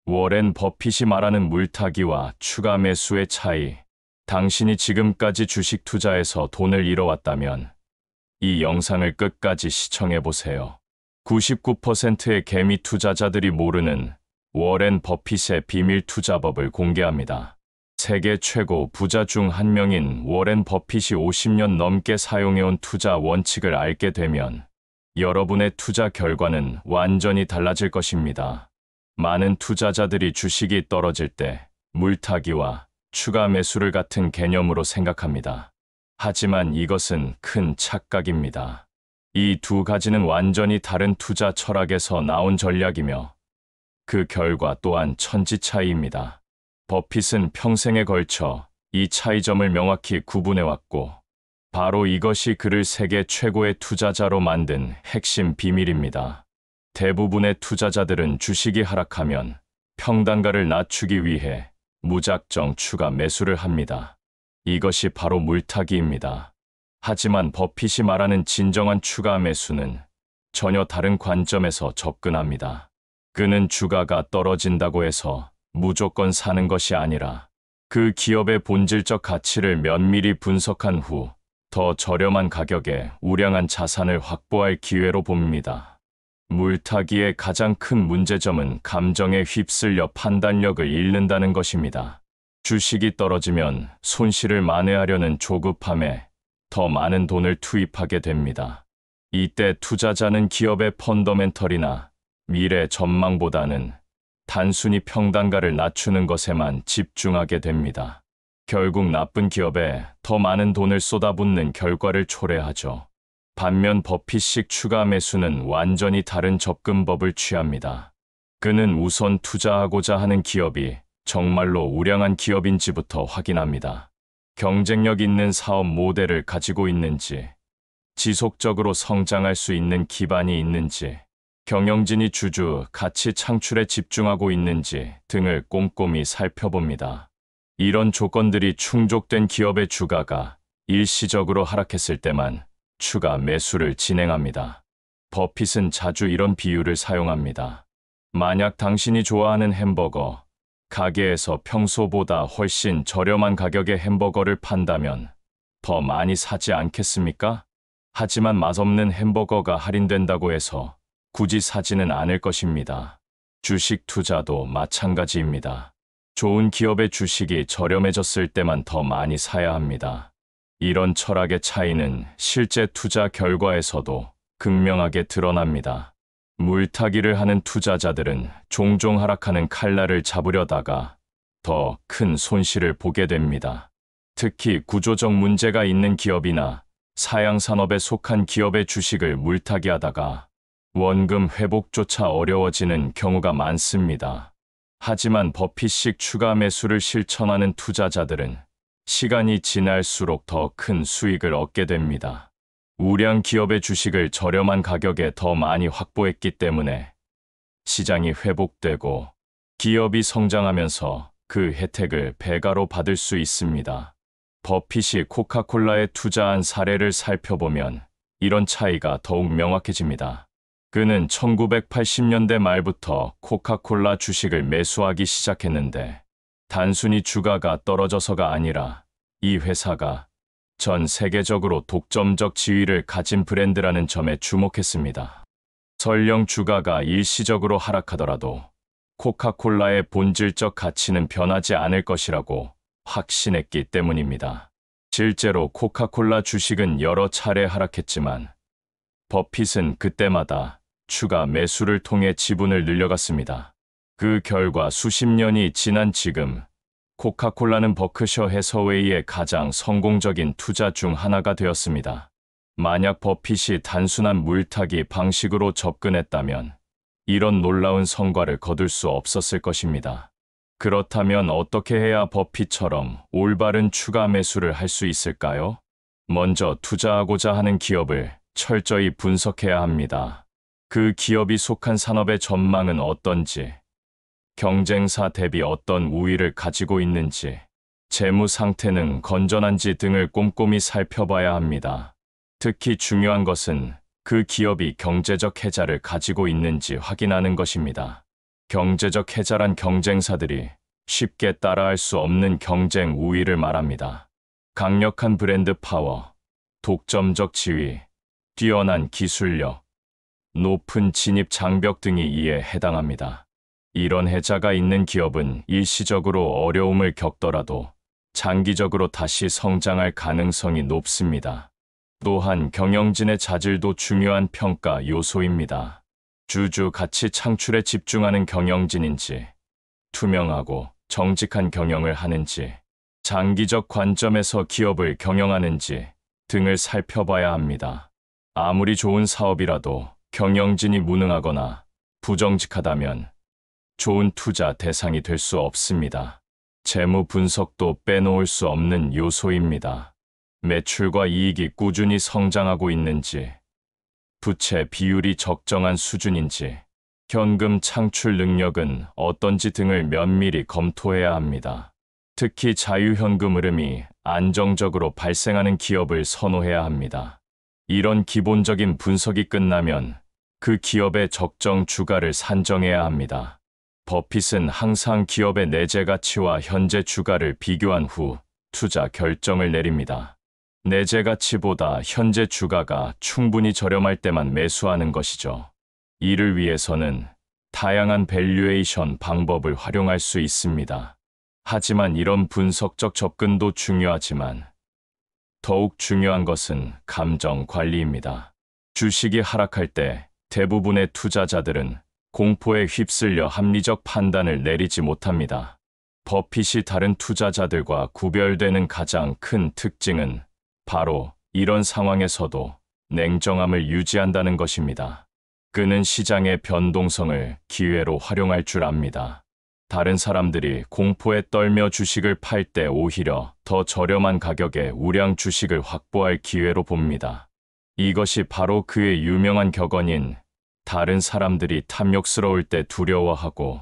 워렌 버핏이 말하는 물타기와 추가 매수의 차이. 당신이 지금까지 주식 투자에서 돈을 잃어왔다면 이 영상을 끝까지 시청해 보세요. 99%의 개미 투자자들이 모르는 워렌 버핏의 비밀 투자법을 공개합니다. 세계 최고 부자 중 한 명인 워렌 버핏이 50년 넘게 사용해온 투자 원칙을 알게 되면 여러분의 투자 결과는 완전히 달라질 것입니다. 많은 투자자들이 주식이 떨어질 때 물타기와 추가 매수를 같은 개념으로 생각합니다. 하지만 이것은 큰 착각입니다. 이 두 가지는 완전히 다른 투자 철학에서 나온 전략이며 그 결과 또한 천지 차이입니다. 버핏은 평생에 걸쳐 이 차이점을 명확히 구분해왔고 바로 이것이 그를 세계 최고의 투자자로 만든 핵심 비밀입니다. 대부분의 투자자들은 주식이 하락하면 평단가를 낮추기 위해 무작정 추가 매수를 합니다. 이것이 바로 물타기입니다. 하지만 버핏이 말하는 진정한 추가 매수는 전혀 다른 관점에서 접근합니다. 그는 주가가 떨어진다고 해서 무조건 사는 것이 아니라 그 기업의 본질적 가치를 면밀히 분석한 후 더 저렴한 가격에 우량한 자산을 확보할 기회로 봅니다. 물타기의 가장 큰 문제점은 감정에 휩쓸려 판단력을 잃는다는 것입니다. 주식이 떨어지면 손실을 만회하려는 조급함에 더 많은 돈을 투입하게 됩니다. 이때 투자자는 기업의 펀더멘털이나 미래 전망보다는 단순히 평단가를 낮추는 것에만 집중하게 됩니다. 결국 나쁜 기업에 더 많은 돈을 쏟아붓는 결과를 초래하죠. 반면 버핏식 추가 매수는 완전히 다른 접근법을 취합니다. 그는 우선 투자하고자 하는 기업이 정말로 우량한 기업인지부터 확인합니다. 경쟁력 있는 사업 모델을 가지고 있는지, 지속적으로 성장할 수 있는 기반이 있는지, 경영진이 주주 가치 창출에 집중하고 있는지 등을 꼼꼼히 살펴봅니다. 이런 조건들이 충족된 기업의 주가가 일시적으로 하락했을 때만 추가 매수를 진행합니다. 버핏은 자주 이런 비유를 사용합니다. 만약 당신이 좋아하는 햄버거 가게에서 평소보다 훨씬 저렴한 가격의 햄버거를 판다면 더 많이 사지 않겠습니까? 하지만 맛없는 햄버거가 할인된다고 해서 굳이 사지는 않을 것입니다. 주식 투자도 마찬가지입니다. 좋은 기업의 주식이 저렴해졌을 때만 더 많이 사야 합니다. 이런 철학의 차이는 실제 투자 결과에서도 극명하게 드러납니다. 물타기를 하는 투자자들은 종종 하락하는 칼날을 잡으려다가 더 큰 손실을 보게 됩니다. 특히 구조적 문제가 있는 기업이나 사양산업에 속한 기업의 주식을 물타기하다가 원금 회복조차 어려워지는 경우가 많습니다. 하지만 버핏식 추가 매수를 실천하는 투자자들은 시간이 지날수록 더 큰 수익을 얻게 됩니다. 우량 기업의 주식을 저렴한 가격에 더 많이 확보했기 때문에 시장이 회복되고 기업이 성장하면서 그 혜택을 배가로 받을 수 있습니다. 버핏이 코카콜라에 투자한 사례를 살펴보면 이런 차이가 더욱 명확해집니다. 그는 1980년대 말부터 코카콜라 주식을 매수하기 시작했는데 단순히 주가가 떨어져서가 아니라 이 회사가 전 세계적으로 독점적 지위를 가진 브랜드라는 점에 주목했습니다. 설령 주가가 일시적으로 하락하더라도 코카콜라의 본질적 가치는 변하지 않을 것이라고 확신했기 때문입니다. 실제로 코카콜라 주식은 여러 차례 하락했지만 버핏은 그때마다 추가 매수를 통해 지분을 늘려갔습니다. 그 결과 수십 년이 지난 지금 코카콜라는 버크셔 해서웨이의 가장 성공적인 투자 중 하나가 되었습니다. 만약 버핏이 단순한 물타기 방식으로 접근했다면 이런 놀라운 성과를 거둘 수 없었을 것입니다. 그렇다면 어떻게 해야 버핏처럼 올바른 추가 매수를 할 수 있을까요? 먼저 투자하고자 하는 기업을 철저히 분석해야 합니다. 그 기업이 속한 산업의 전망은 어떤지, 경쟁사 대비 어떤 우위를 가지고 있는지, 재무 상태는 건전한지 등을 꼼꼼히 살펴봐야 합니다. 특히 중요한 것은 그 기업이 경제적 혜자를 가지고 있는지 확인하는 것입니다. 경제적 해자란 경쟁사들이 쉽게 따라할 수 없는 경쟁 우위를 말합니다. 강력한 브랜드 파워, 독점적 지위, 뛰어난 기술력, 높은 진입 장벽 등이 이에 해당합니다. 이런 해자가 있는 기업은 일시적으로 어려움을 겪더라도 장기적으로 다시 성장할 가능성이 높습니다. 또한 경영진의 자질도 중요한 평가 요소입니다. 주주 가치 창출에 집중하는 경영진인지, 투명하고 정직한 경영을 하는지, 장기적 관점에서 기업을 경영하는지 등을 살펴봐야 합니다. 아무리 좋은 사업이라도 경영진이 무능하거나 부정직하다면 좋은 투자 대상이 될 수 없습니다. 재무 분석도 빼놓을 수 없는 요소입니다. 매출과 이익이 꾸준히 성장하고 있는지, 부채 비율이 적정한 수준인지, 현금 창출 능력은 어떤지 등을 면밀히 검토해야 합니다. 특히 자유현금 흐름이 안정적으로 발생하는 기업을 선호해야 합니다. 이런 기본적인 분석이 끝나면 그 기업의 적정 주가를 산정해야 합니다. 버핏은 항상 기업의 내재 가치와 현재 주가를 비교한 후 투자 결정을 내립니다. 내재 가치보다 현재 주가가 충분히 저렴할 때만 매수하는 것이죠. 이를 위해서는 다양한 밸류에이션 방법을 활용할 수 있습니다. 하지만 이런 분석적 접근도 중요하지만 더욱 중요한 것은 감정 관리입니다. 주식이 하락할 때 대부분의 투자자들은 공포에 휩쓸려 합리적 판단을 내리지 못합니다. 버핏이 다른 투자자들과 구별되는 가장 큰 특징은 바로 이런 상황에서도 냉정함을 유지한다는 것입니다. 그는 시장의 변동성을 기회로 활용할 줄 압니다. 다른 사람들이 공포에 떨며 주식을 팔 때 오히려 더 저렴한 가격에 우량 주식을 확보할 기회로 봅니다. 이것이 바로 그의 유명한 격언인 다른 사람들이 탐욕스러울 때 두려워하고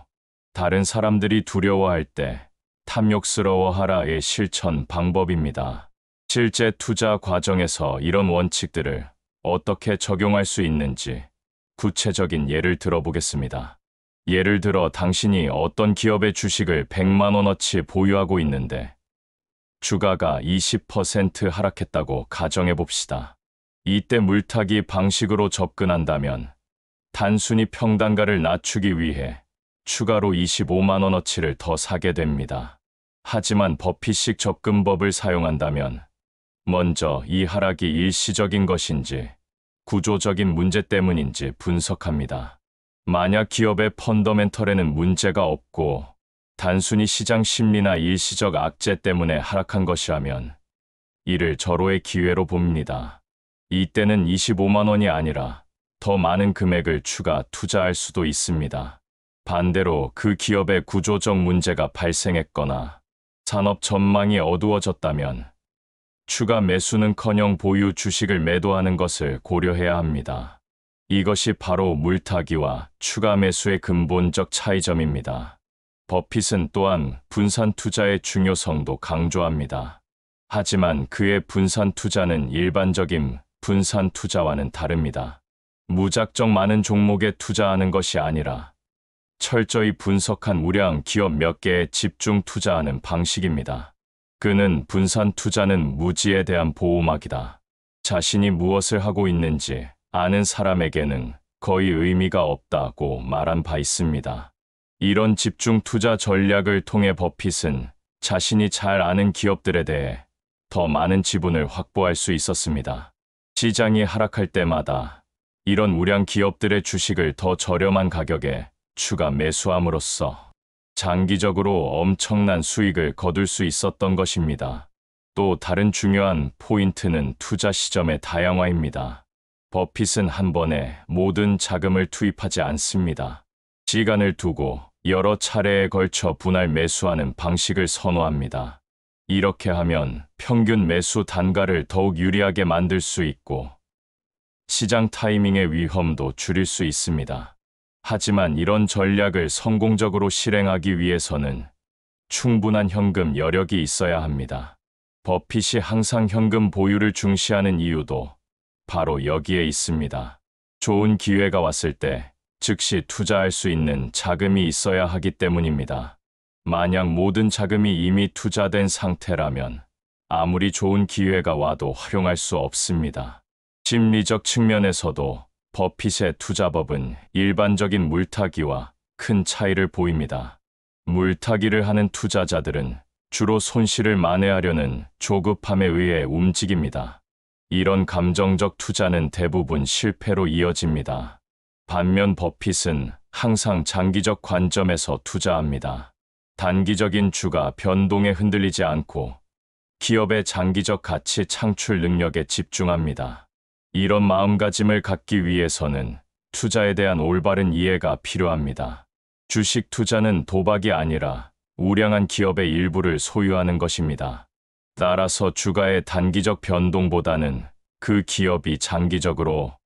다른 사람들이 두려워할 때 탐욕스러워하라의 실천 방법입니다. 실제 투자 과정에서 이런 원칙들을 어떻게 적용할 수 있는지 구체적인 예를 들어보겠습니다. 예를 들어 당신이 어떤 기업의 주식을 100만 원어치 보유하고 있는데 주가가 20% 하락했다고 가정해 봅시다. 이때 물타기 방식으로 접근한다면 단순히 평단가를 낮추기 위해 추가로 25만 원어치를 더 사게 됩니다. 하지만 버핏식 접근법을 사용한다면 먼저 이 하락이 일시적인 것인지 구조적인 문제 때문인지 분석합니다. 만약 기업의 펀더멘털에는 문제가 없고 단순히 시장 심리나 일시적 악재 때문에 하락한 것이라면 이를 절호의 기회로 봅니다. 이때는 25만 원이 아니라 더 많은 금액을 추가 투자할 수도 있습니다. 반대로 그 기업의 구조적 문제가 발생했거나 산업 전망이 어두워졌다면 추가 매수는커녕 보유 주식을 매도하는 것을 고려해야 합니다. 이것이 바로 물타기와 추가 매수의 근본적 차이점입니다. 버핏은 또한 분산 투자의 중요성도 강조합니다. 하지만 그의 분산 투자는 일반적인 분산 투자와는 다릅니다. 무작정 많은 종목에 투자하는 것이 아니라 철저히 분석한 우량 기업 몇 개에 집중 투자하는 방식입니다. 그는 분산 투자는 무지에 대한 보호막이다. 자신이 무엇을 하고 있는지 아는 사람에게는 거의 의미가 없다고 말한 바 있습니다. 이런 집중 투자 전략을 통해 버핏은 자신이 잘 아는 기업들에 대해 더 많은 지분을 확보할 수 있었습니다. 시장이 하락할 때마다 이런 우량 기업들의 주식을 더 저렴한 가격에 추가 매수함으로써 장기적으로 엄청난 수익을 거둘 수 있었던 것입니다. 또 다른 중요한 포인트는 투자 시점의 다양화입니다. 버핏은 한 번에 모든 자금을 투입하지 않습니다. 시간을 두고 여러 차례에 걸쳐 분할 매수하는 방식을 선호합니다. 이렇게 하면 평균 매수 단가를 더욱 유리하게 만들 수 있고 시장 타이밍의 위험도 줄일 수 있습니다. 하지만 이런 전략을 성공적으로 실행하기 위해서는 충분한 현금 여력이 있어야 합니다. 버핏이 항상 현금 보유를 중시하는 이유도 바로 여기에 있습니다. 좋은 기회가 왔을 때 즉시 투자할 수 있는 자금이 있어야 하기 때문입니다. 만약 모든 자금이 이미 투자된 상태라면 아무리 좋은 기회가 와도 활용할 수 없습니다. 심리적 측면에서도 버핏의 투자법은 일반적인 물타기와 큰 차이를 보입니다. 물타기를 하는 투자자들은 주로 손실을 만회하려는 조급함에 의해 움직입니다. 이런 감정적 투자는 대부분 실패로 이어집니다. 반면 버핏은 항상 장기적 관점에서 투자합니다. 단기적인 주가 변동에 흔들리지 않고 기업의 장기적 가치 창출 능력에 집중합니다. 이런 마음가짐을 갖기 위해서는 투자에 대한 올바른 이해가 필요합니다. 주식 투자는 도박이 아니라 우량한 기업의 일부를 소유하는 것입니다. 따라서 주가의 단기적 변동보다는 그 기업이 장기적으로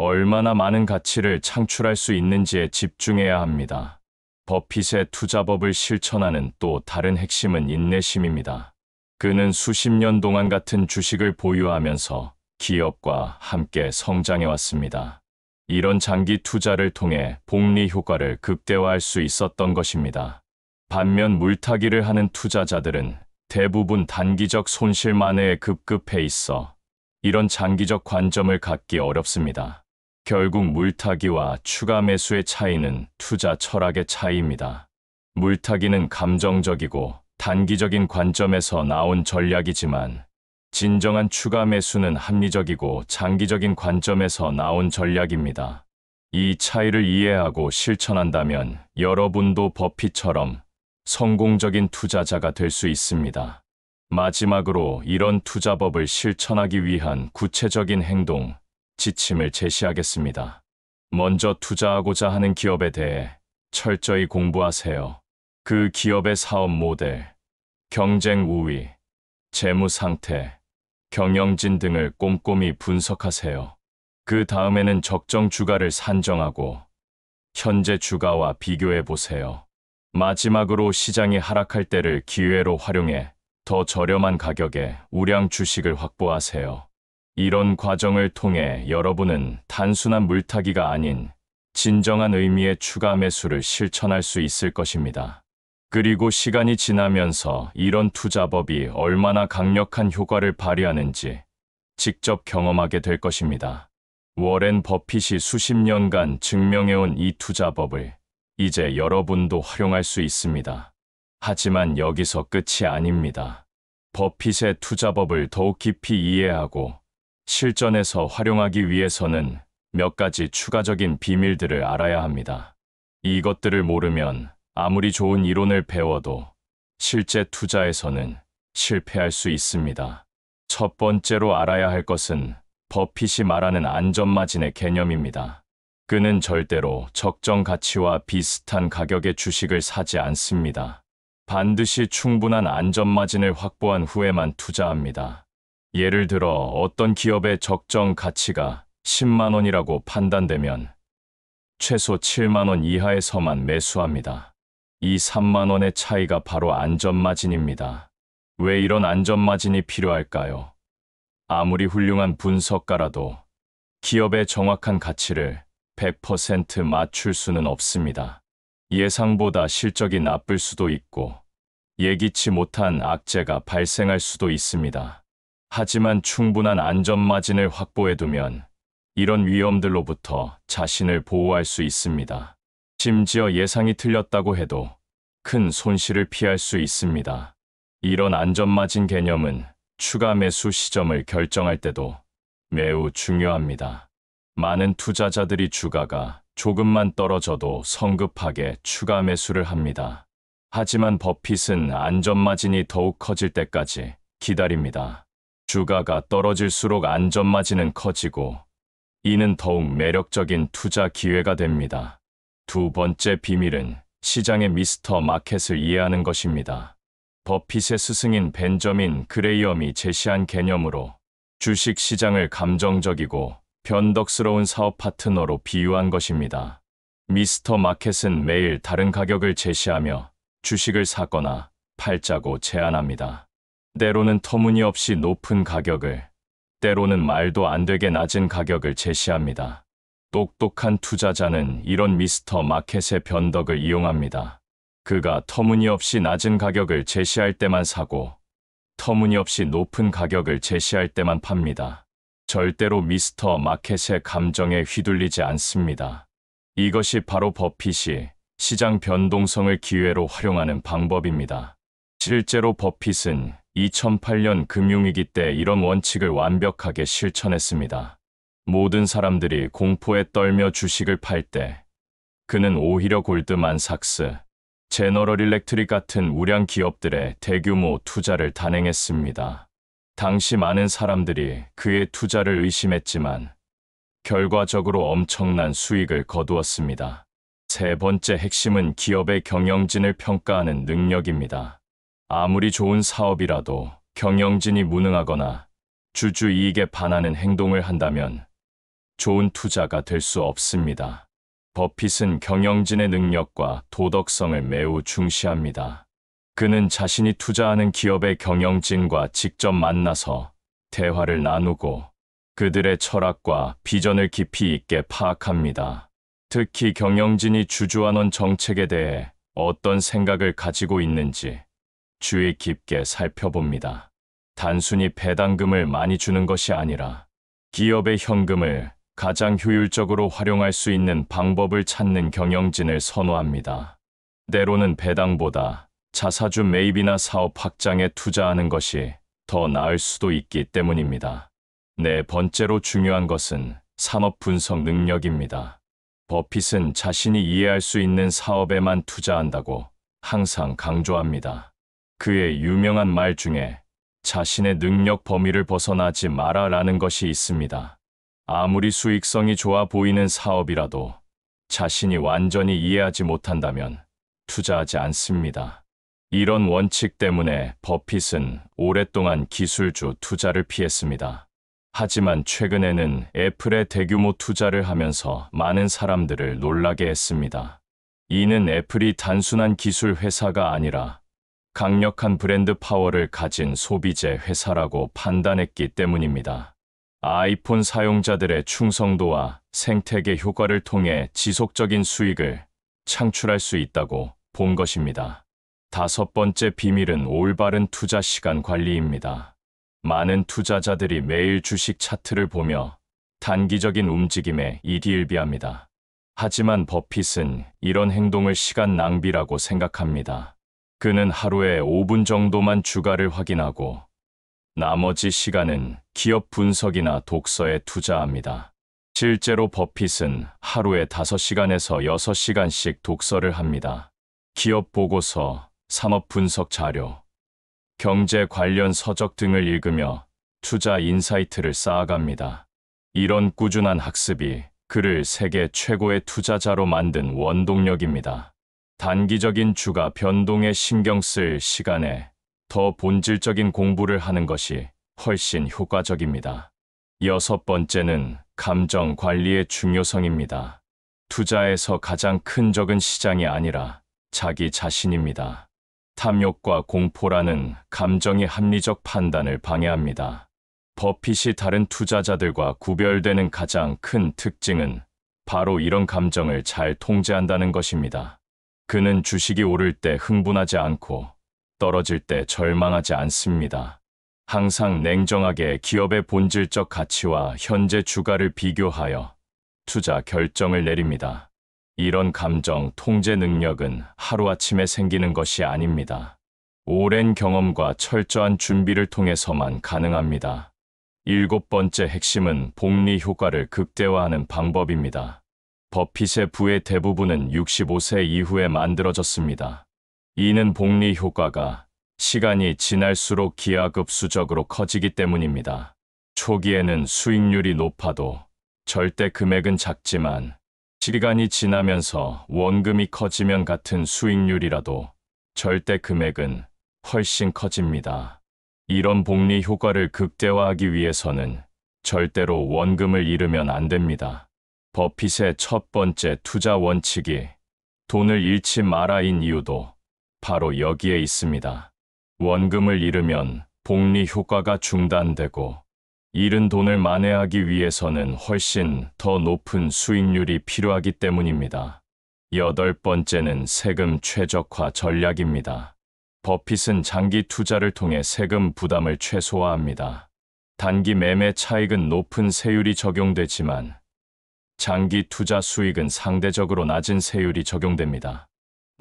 얼마나 많은 가치를 창출할 수 있는지에 집중해야 합니다. 버핏의 투자법을 실천하는 또 다른 핵심은 인내심입니다. 그는 수십 년 동안 같은 주식을 보유하면서 기업과 함께 성장해왔습니다. 이런 장기 투자를 통해 복리 효과를 극대화할 수 있었던 것입니다. 반면 물타기를 하는 투자자들은 대부분 단기적 손실 만회에 급급해 있어 이런 장기적 관점을 갖기 어렵습니다. 결국 물타기와 추가 매수의 차이는 투자 철학의 차이입니다. 물타기는 감정적이고 단기적인 관점에서 나온 전략이지만 진정한 추가 매수는 합리적이고 장기적인 관점에서 나온 전략입니다. 이 차이를 이해하고 실천한다면 여러분도 버핏처럼 성공적인 투자자가 될 수 있습니다. 마지막으로 이런 투자법을 실천하기 위한 구체적인 행동, 지침을 제시하겠습니다. 먼저 투자하고자 하는 기업에 대해 철저히 공부하세요. 그 기업의 사업 모델, 경쟁 우위, 재무 상태, 경영진 등을 꼼꼼히 분석하세요. 그 다음에는 적정 주가를 산정하고 현재 주가와 비교해 보세요. 마지막으로 시장이 하락할 때를 기회로 활용해 더 저렴한 가격에 우량 주식을 확보하세요. 이런 과정을 통해 여러분은 단순한 물타기가 아닌 진정한 의미의 추가 매수를 실천할 수 있을 것입니다. 그리고 시간이 지나면서 이런 투자법이 얼마나 강력한 효과를 발휘하는지 직접 경험하게 될 것입니다. 워렌 버핏이 수십 년간 증명해온 이 투자법을 이제 여러분도 활용할 수 있습니다. 하지만 여기서 끝이 아닙니다. 버핏의 투자법을 더욱 깊이 이해하고 실전에서 활용하기 위해서는 몇 가지 추가적인 비밀들을 알아야 합니다. 이것들을 모르면 아무리 좋은 이론을 배워도 실제 투자에서는 실패할 수 있습니다. 첫 번째로 알아야 할 것은 버핏이 말하는 안전마진의 개념입니다. 그는 절대로 적정 가치와 비슷한 가격의 주식을 사지 않습니다. 반드시 충분한 안전마진을 확보한 후에만 투자합니다. 예를 들어 어떤 기업의 적정 가치가 10만 원이라고 판단되면 최소 7만 원 이하에서만 매수합니다. 이 3만 원의 차이가 바로 안전마진입니다. 왜 이런 안전마진이 필요할까요? 아무리 훌륭한 분석가라도 기업의 정확한 가치를 100% 맞출 수는 없습니다. 예상보다 실적이 나쁠 수도 있고 예기치 못한 악재가 발생할 수도 있습니다. 하지만 충분한 안전마진을 확보해두면 이런 위험들로부터 자신을 보호할 수 있습니다. 심지어 예상이 틀렸다고 해도 큰 손실을 피할 수 있습니다. 이런 안전마진 개념은 추가 매수 시점을 결정할 때도 매우 중요합니다. 많은 투자자들이 주가가 조금만 떨어져도 성급하게 추가 매수를 합니다. 하지만 버핏은 안전마진이 더욱 커질 때까지 기다립니다. 주가가 떨어질수록 안전마진은 커지고 이는 더욱 매력적인 투자 기회가 됩니다. 두 번째 비밀은 시장의 미스터 마켓을 이해하는 것입니다. 버핏의 스승인 벤저민 그레이엄이 제시한 개념으로 주식 시장을 감정적이고 변덕스러운 사업 파트너로 비유한 것입니다. 미스터 마켓은 매일 다른 가격을 제시하며 주식을 사거나 팔자고 제안합니다. 때로는 터무니없이 높은 가격을, 때로는 말도 안 되게 낮은 가격을 제시합니다. 똑똑한 투자자는 이런 미스터 마켓의 변덕을 이용합니다. 그가 터무니없이 낮은 가격을 제시할 때만 사고 터무니없이 높은 가격을 제시할 때만 팝니다. 절대로 미스터 마켓의 감정에 휘둘리지 않습니다. 이것이 바로 버핏이 시장 변동성을 기회로 활용하는 방법입니다. 실제로 버핏은 2008년 금융위기 때 이런 원칙을 완벽하게 실천했습니다. 모든 사람들이 공포에 떨며 주식을 팔 때 그는 오히려 골드만삭스, 제너럴 일렉트릭 같은 우량 기업들의 대규모 투자를 단행했습니다. 당시 많은 사람들이 그의 투자를 의심했지만 결과적으로 엄청난 수익을 거두었습니다. 세 번째 핵심은 기업의 경영진을 평가하는 능력입니다. 아무리 좋은 사업이라도 경영진이 무능하거나 주주 이익에 반하는 행동을 한다면 좋은 투자가 될 수 없습니다. 버핏은 경영진의 능력과 도덕성을 매우 중시합니다. 그는 자신이 투자하는 기업의 경영진과 직접 만나서 대화를 나누고 그들의 철학과 비전을 깊이 있게 파악합니다. 특히 경영진이 주주환원 정책에 대해 어떤 생각을 가지고 있는지 주의 깊게 살펴봅니다. 단순히 배당금을 많이 주는 것이 아니라 기업의 현금을 가장 효율적으로 활용할 수 있는 방법을 찾는 경영진을 선호합니다. 때로는 배당보다 자사주 매입이나 사업 확장에 투자하는 것이 더 나을 수도 있기 때문입니다. 네 번째로 중요한 것은 산업 분석 능력입니다. 버핏은 자신이 이해할 수 있는 사업에만 투자한다고 항상 강조합니다. 그의 유명한 말 중에 자신의 능력 범위를 벗어나지 마라라는 것이 있습니다. 아무리 수익성이 좋아 보이는 사업이라도 자신이 완전히 이해하지 못한다면 투자하지 않습니다. 이런 원칙 때문에 버핏은 오랫동안 기술주 투자를 피했습니다. 하지만 최근에는 애플에 대규모 투자를 하면서 많은 사람들을 놀라게 했습니다. 이는 애플이 단순한 기술 회사가 아니라 강력한 브랜드 파워를 가진 소비재 회사라고 판단했기 때문입니다. 아이폰 사용자들의 충성도와 생태계 효과를 통해 지속적인 수익을 창출할 수 있다고 본 것입니다. 다섯 번째 비밀은 올바른 투자 시간 관리입니다. 많은 투자자들이 매일 주식 차트를 보며 단기적인 움직임에 일희일비합니다. 하지만 버핏은 이런 행동을 시간 낭비라고 생각합니다. 그는 하루에 5분 정도만 주가를 확인하고 나머지 시간은 기업 분석이나 독서에 투자합니다. 실제로 버핏은 하루에 5시간에서 6시간씩 독서를 합니다. 기업 보고서, 산업 분석 자료, 경제 관련 서적 등을 읽으며 투자 인사이트를 쌓아갑니다. 이런 꾸준한 학습이 그를 세계 최고의 투자자로 만든 원동력입니다. 단기적인 주가 변동에 신경 쓸 시간에 더 본질적인 공부를 하는 것이 훨씬 효과적입니다. 여섯 번째는 감정 관리의 중요성입니다. 투자에서 가장 큰 적은 시장이 아니라 자기 자신입니다. 탐욕과 공포라는 감정이 합리적 판단을 방해합니다. 버핏이 다른 투자자들과 구별되는 가장 큰 특징은 바로 이런 감정을 잘 통제한다는 것입니다. 그는 주식이 오를 때 흥분하지 않고 떨어질 때 절망하지 않습니다. 항상 냉정하게 기업의 본질적 가치와 현재 주가를 비교하여 투자 결정을 내립니다. 이런 감정 통제 능력은 하루아침에 생기는 것이 아닙니다. 오랜 경험과 철저한 준비를 통해서만 가능합니다. 일곱 번째 핵심은 복리 효과를 극대화하는 방법입니다. 버핏의 부의 대부분은 65세 이후에 만들어졌습니다. 이는 복리 효과가 시간이 지날수록 기하급수적으로 커지기 때문입니다. 초기에는 수익률이 높아도 절대 금액은 작지만 시간이 지나면서 원금이 커지면 같은 수익률이라도 절대 금액은 훨씬 커집니다. 이런 복리 효과를 극대화하기 위해서는 절대로 원금을 잃으면 안 됩니다. 버핏의 첫 번째 투자 원칙이 돈을 잃지 마라인 이유도 바로 여기에 있습니다. 원금을 잃으면 복리 효과가 중단되고 잃은 돈을 만회하기 위해서는 훨씬 더 높은 수익률이 필요하기 때문입니다. 여덟 번째는 세금 최적화 전략입니다. 버핏은 장기 투자를 통해 세금 부담을 최소화합니다. 단기 매매 차익은 높은 세율이 적용되지만 장기 투자 수익은 상대적으로 낮은 세율이 적용됩니다.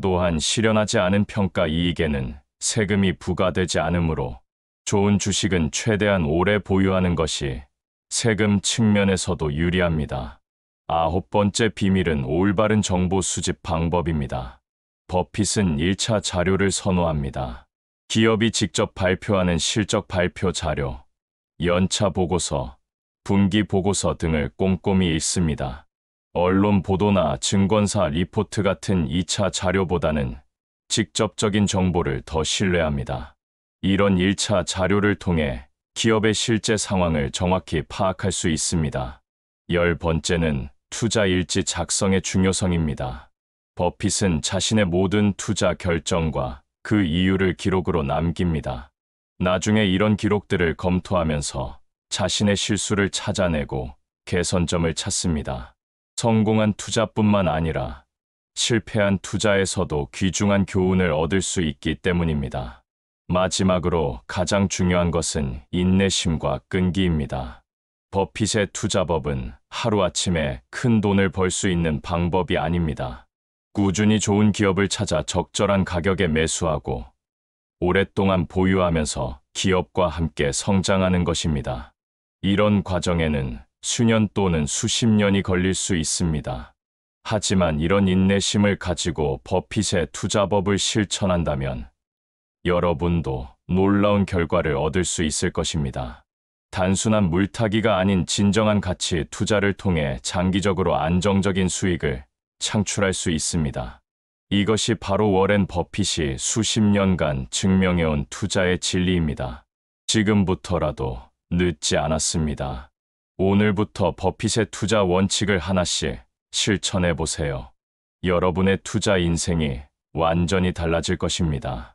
또한 실현하지 않은 평가 이익에는 세금이 부과되지 않으므로 좋은 주식은 최대한 오래 보유하는 것이 세금 측면에서도 유리합니다. 아홉 번째 비밀은 올바른 정보 수집 방법입니다. 버핏은 1차 자료를 선호합니다. 기업이 직접 발표하는 실적 발표 자료, 연차 보고서, 분기 보고서 등을 꼼꼼히 읽습니다. 언론 보도나 증권사 리포트 같은 2차 자료보다는 직접적인 정보를 더 신뢰합니다. 이런 1차 자료를 통해 기업의 실제 상황을 정확히 파악할 수 있습니다. 열 번째는 투자 일지 작성의 중요성입니다. 버핏은 자신의 모든 투자 결정과 그 이유를 기록으로 남깁니다. 나중에 이런 기록들을 검토하면서 자신의 실수를 찾아내고 개선점을 찾습니다. 성공한 투자뿐만 아니라 실패한 투자에서도 귀중한 교훈을 얻을 수 있기 때문입니다. 마지막으로 가장 중요한 것은 인내심과 끈기입니다. 버핏의 투자법은 하루아침에 큰 돈을 벌 수 있는 방법이 아닙니다. 꾸준히 좋은 기업을 찾아 적절한 가격에 매수하고 오랫동안 보유하면서 기업과 함께 성장하는 것입니다. 이런 과정에는 수년 또는 수십 년이 걸릴 수 있습니다. 하지만 이런 인내심을 가지고 버핏의 투자법을 실천한다면 여러분도 놀라운 결과를 얻을 수 있을 것입니다. 단순한 물타기가 아닌 진정한 가치 투자를 통해 장기적으로 안정적인 수익을 창출할 수 있습니다. 이것이 바로 워렌 버핏이 수십 년간 증명해온 투자의 진리입니다. 지금부터라도 늦지 않았습니다. 오늘부터 버핏의 투자 원칙을 하나씩 실천해 보세요. 여러분의 투자 인생이 완전히 달라질 것입니다.